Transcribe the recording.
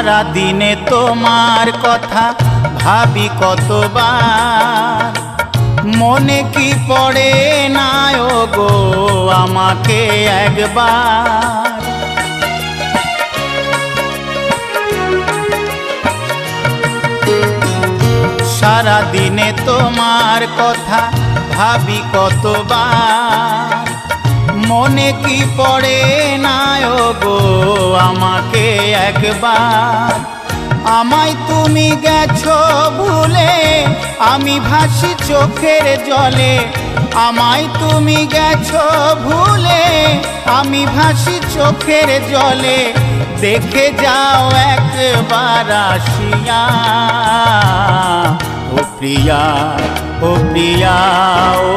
সারা দিনে তোমার কথা ভাবি কতবার, মনে কি পড়ে না গো আমাকে একবার। সারা দিনে তোমার কথা ভাবি কতবার, মনে কি পড়ে না গো আমাকে একবার। আমায় তুমি গেছো ভুলে, আমি ভাসি চোখের জলে। আমায় তুমি গেছো ভুলে, আমি ভাসি চোখের জলে। দেখে যাও একবার আসিয়া, ও প্রিয়া, ও প্রিয়া, ও